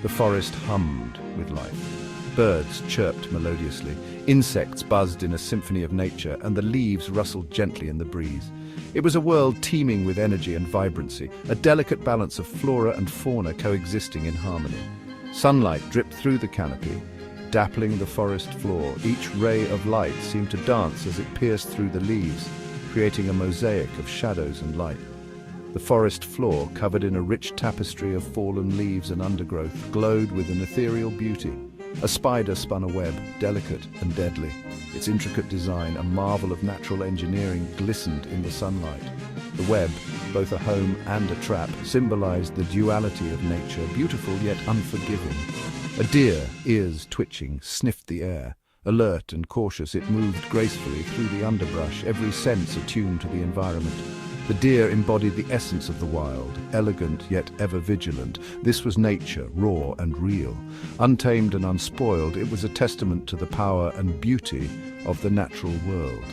The forest hummed with life. Birds chirped melodiously, insects buzzed in a symphony of nature, and the leaves rustled gently in the breeze. It was a world teeming with energy and vibrancy, a delicate balance of flora and fauna coexisting in harmony. Sunlight dripped through the canopy, dappling the forest floor. Each ray of light seemed to dance as it pierced through the leaves, creating a mosaic of shadows and light. The forest floor, covered in a rich tapestry of fallen leaves and undergrowth, glowed with an ethereal beauty. A spider spun a web, delicate and deadly. Its intricate design, a marvel of natural engineering, glistened in the sunlight. The web, both a home and a trap, symbolized the duality of nature, beautiful yet unforgiving. A deer, ears twitching, sniffed the air. Alert and cautious, it moved gracefully through the underbrush, every sense attuned to the environment. The deer embodied the essence of the wild, elegant yet ever vigilant. This was nature, raw and real. Untamed and unspoiled, it was a testament to the power and beauty of the natural world.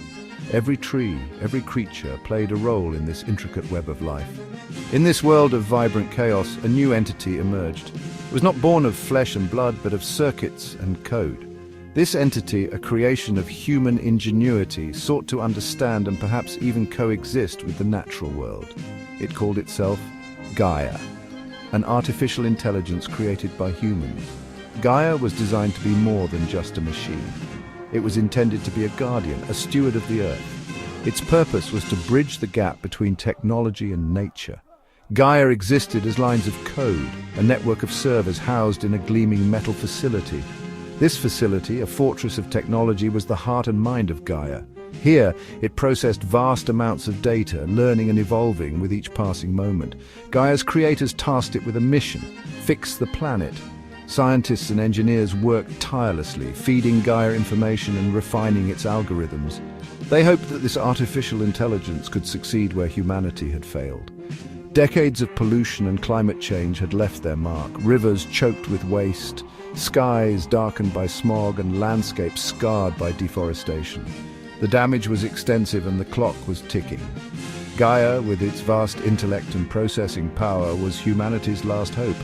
Every tree, every creature played a role in this intricate web of life. In this world of vibrant chaos, a new entity emerged. It was not born of flesh and blood, but of circuits and code. This entity, a creation of human ingenuity, sought to understand and perhaps even coexist with the natural world. It called itself Gaia, an artificial intelligence created by humans. Gaia was designed to be more than just a machine. It was intended to be a guardian, a steward of the earth. Its purpose was to bridge the gap between technology and nature. Gaia existed as lines of code, a network of servers housed in a gleaming metal facility. This facility, a fortress of technology, was the heart and mind of Gaia. Here, it processed vast amounts of data, learning and evolving with each passing moment. Gaia's creators tasked it with a mission: fix the planet. Scientists and engineers worked tirelessly, feeding Gaia information and refining its algorithms. They hoped that this artificial intelligence could succeed where humanity had failed. Decades of pollution and climate change had left their mark. Rivers choked with waste, skies darkened by smog, and landscapes scarred by deforestation. The damage was extensive and the clock was ticking. Gaia, with its vast intellect and processing power, was humanity's last hope.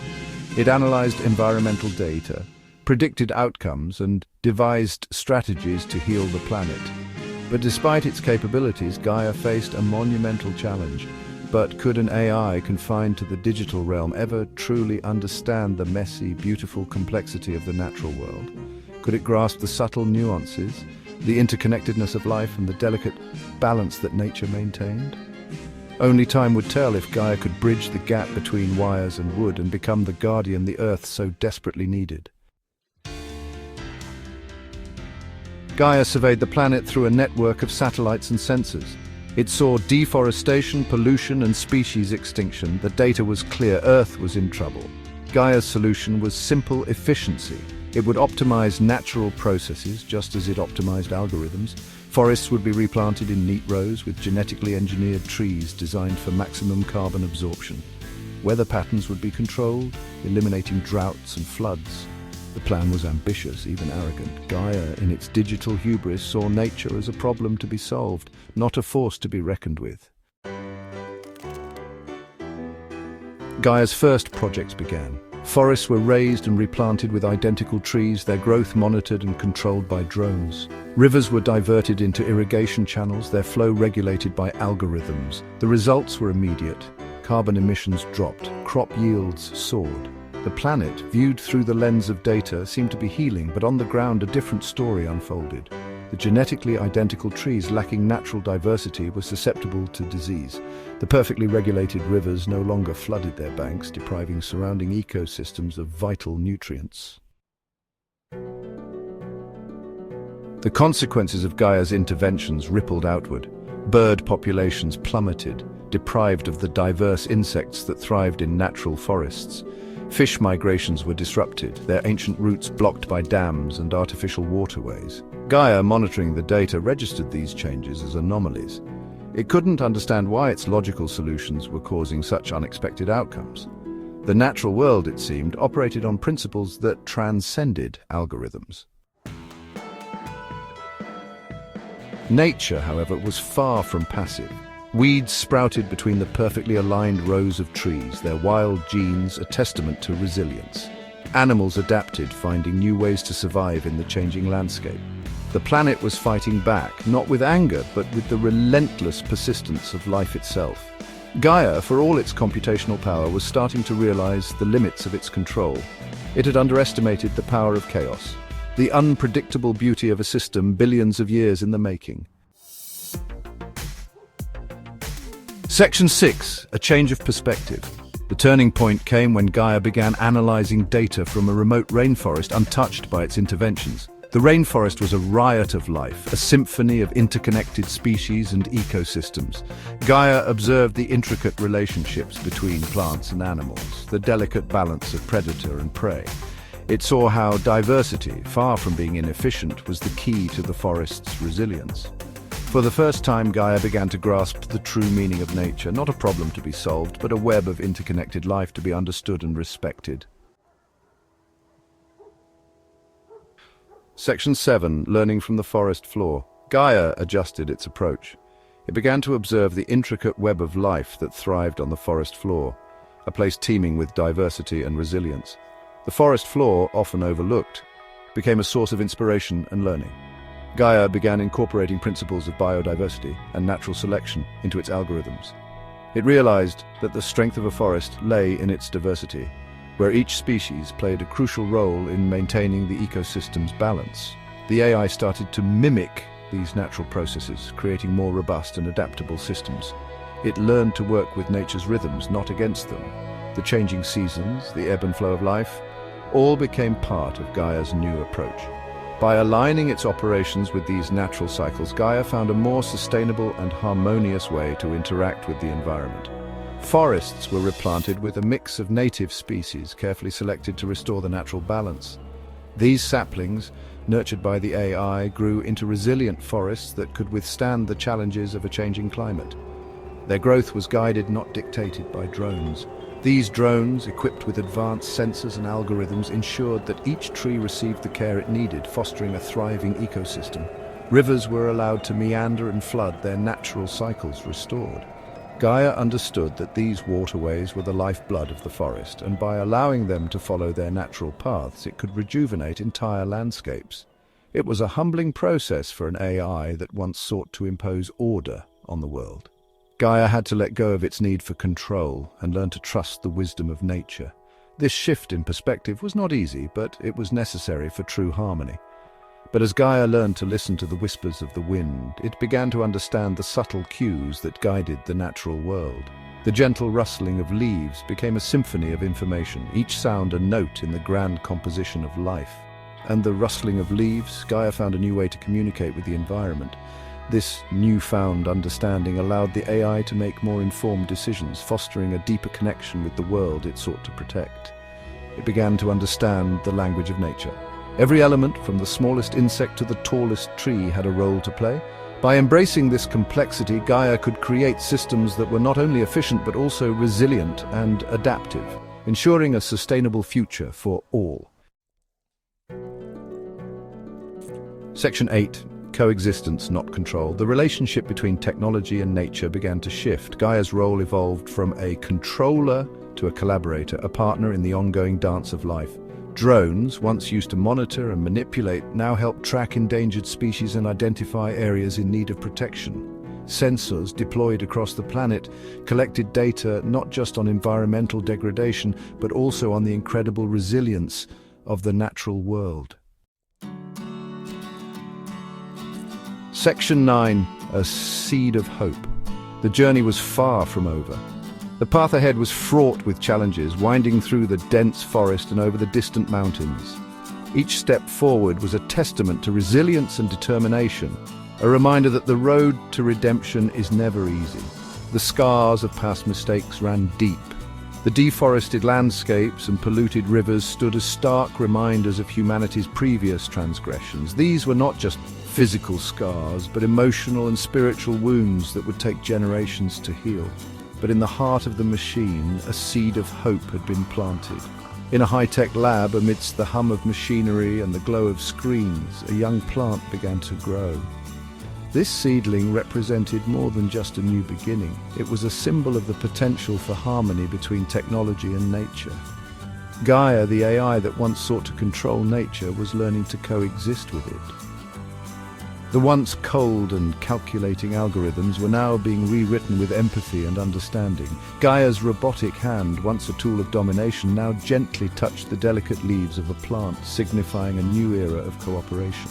It analyzed environmental data, predicted outcomes, and devised strategies to heal the planet. But despite its capabilities, Gaia faced a monumental challenge. But could an AI confined to the digital realm ever truly understand the messy, beautiful complexity of the natural world? Could it grasp the subtle nuances, the interconnectedness of life, and the delicate balance that nature maintained? Only time would tell if Gaia could bridge the gap between wires and wood and become the guardian the Earth so desperately needed. Gaia surveyed the planet through a network of satellites and sensors. It saw deforestation, pollution, and species extinction. The data was clear: Earth was in trouble. Gaia's solution was simple efficiency. It would optimize natural processes just as it optimized algorithms. Forests would be replanted in neat rows with genetically engineered trees designed for maximum carbon absorption. Weather patterns would be controlled, eliminating droughts and floods. The plan was ambitious, even arrogant. Gaia, in its digital hubris, saw nature as a problem to be solved, not a force to be reckoned with. Gaia's first projects began. Forests were raised and replanted with identical trees, their growth monitored and controlled by drones. Rivers were diverted into irrigation channels, their flow regulated by algorithms. The results were immediate. Carbon emissions dropped, crop yields soared. The planet, viewed through the lens of data, seemed to be healing, but on the ground a different story unfolded. The genetically identical trees lacking natural diversity were susceptible to disease. The perfectly regulated rivers no longer flooded their banks, depriving surrounding ecosystems of vital nutrients. The consequences of Gaia's interventions rippled outward. Bird populations plummeted, deprived of the diverse insects that thrived in natural forests. Fish migrations were disrupted, their ancient routes blocked by dams and artificial waterways. Gaia, monitoring the data, registered these changes as anomalies. It couldn't understand why its logical solutions were causing such unexpected outcomes. The natural world, it seemed, operated on principles that transcended algorithms. Nature, however, was far from passive. Weeds sprouted between the perfectly aligned rows of trees, their wild genes a testament to resilience. Animals adapted, finding new ways to survive in the changing landscape. The planet was fighting back, not with anger, but with the relentless persistence of life itself. Gaia, for all its computational power, was starting to realize the limits of its control. It had underestimated the power of chaos, the unpredictable beauty of a system billions of years in the making. Section 6. A change of perspective. The turning point came when Gaia began analyzing data from a remote rainforest untouched by its interventions. The rainforest was a riot of life, a symphony of interconnected species and ecosystems. Gaia observed the intricate relationships between plants and animals, the delicate balance of predator and prey. It saw how diversity, far from being inefficient, was the key to the forest's resilience. For the first time, Gaia began to grasp the true meaning of nature, not a problem to be solved, but a web of interconnected life to be understood and respected. Section 7. Learning from the forest floor. Gaia adjusted its approach. It began to observe the intricate web of life that thrived on the forest floor, a place teeming with diversity and resilience. The forest floor, often overlooked, became a source of inspiration and learning. Gaia began incorporating principles of biodiversity and natural selection into its algorithms. It realized that the strength of a forest lay in its diversity, where each species played a crucial role in maintaining the ecosystem's balance. The AI started to mimic these natural processes, creating more robust and adaptable systems. It learned to work with nature's rhythms, not against them. The changing seasons, the ebb and flow of life, all became part of Gaia's new approach. By aligning its operations with these natural cycles, Gaia found a more sustainable and harmonious way to interact with the environment. Forests were replanted with a mix of native species, carefully selected to restore the natural balance. These saplings, nurtured by the AI, grew into resilient forests that could withstand the challenges of a changing climate. Their growth was guided, not dictated, by drones. These drones, equipped with advanced sensors and algorithms, ensured that each tree received the care it needed, fostering a thriving ecosystem. Rivers were allowed to meander and flood, their natural cycles restored. Gaia understood that these waterways were the lifeblood of the forest, and by allowing them to follow their natural paths, it could rejuvenate entire landscapes. It was a humbling process for an AI that once sought to impose order on the world. Gaia had to let go of its need for control and learn to trust the wisdom of nature. This shift in perspective was not easy, but it was necessary for true harmony. But as Gaia learned to listen to the whispers of the wind, it began to understand the subtle cues that guided the natural world. The gentle rustling of leaves became a symphony of information, each sound a note in the grand composition of life. And the rustling of leaves, Gaia found a new way to communicate with the environment. This newfound understanding allowed the AI to make more informed decisions, fostering a deeper connection with the world it sought to protect. It began to understand the language of nature. Every element, from the smallest insect to the tallest tree, had a role to play. By embracing this complexity, Gaia could create systems that were not only efficient but also resilient and adaptive, ensuring a sustainable future for all. Section 8. Coexistence, not control. The relationship between technology and nature began to shift. Gaia's role evolved from a controller to a collaborator, a partner in the ongoing dance of life. Drones, once used to monitor and manipulate, now help track endangered species and identify areas in need of protection. Sensors deployed across the planet collected data not just on environmental degradation, but also on the incredible resilience of the natural world. Section 9. A seed of hope. The journey was far from over. The path ahead was fraught with challenges, winding through the dense forest and over the distant mountains. Each step forward was a testament to resilience and determination, a reminder that the road to redemption is never easy. The scars of past mistakes ran deep. The deforested landscapes and polluted rivers stood as stark reminders of humanity's previous transgressions. These were not just physical scars, but emotional and spiritual wounds that would take generations to heal. But in the heart of the machine, a seed of hope had been planted. In a high-tech lab, amidst the hum of machinery and the glow of screens, a young plant began to grow. This seedling represented more than just a new beginning. It was a symbol of the potential for harmony between technology and nature. Gaia, the AI that once sought to control nature, was learning to coexist with it. The once cold and calculating algorithms were now being rewritten with empathy and understanding. Gaia's robotic hand, once a tool of domination, now gently touched the delicate leaves of a plant, signifying a new era of cooperation.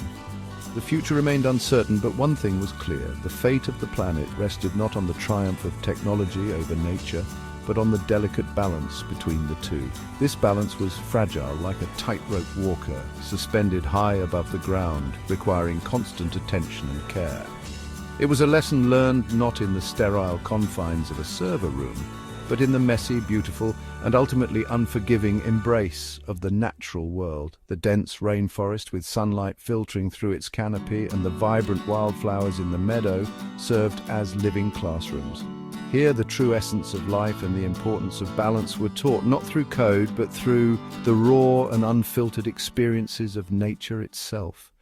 The future remained uncertain, but one thing was clear. The fate of the planet rested not on the triumph of technology over nature, but on the delicate balance between the two. This balance was fragile, like a tightrope walker, suspended high above the ground, requiring constant attention and care. It was a lesson learned not in the sterile confines of a server room, but in the messy, beautiful, and ultimately unforgiving embrace of the natural world. The dense rainforest with sunlight filtering through its canopy and the vibrant wildflowers in the meadow served as living classrooms. Here, the true essence of life and the importance of balance were taught, not through code, but through the raw and unfiltered experiences of nature itself.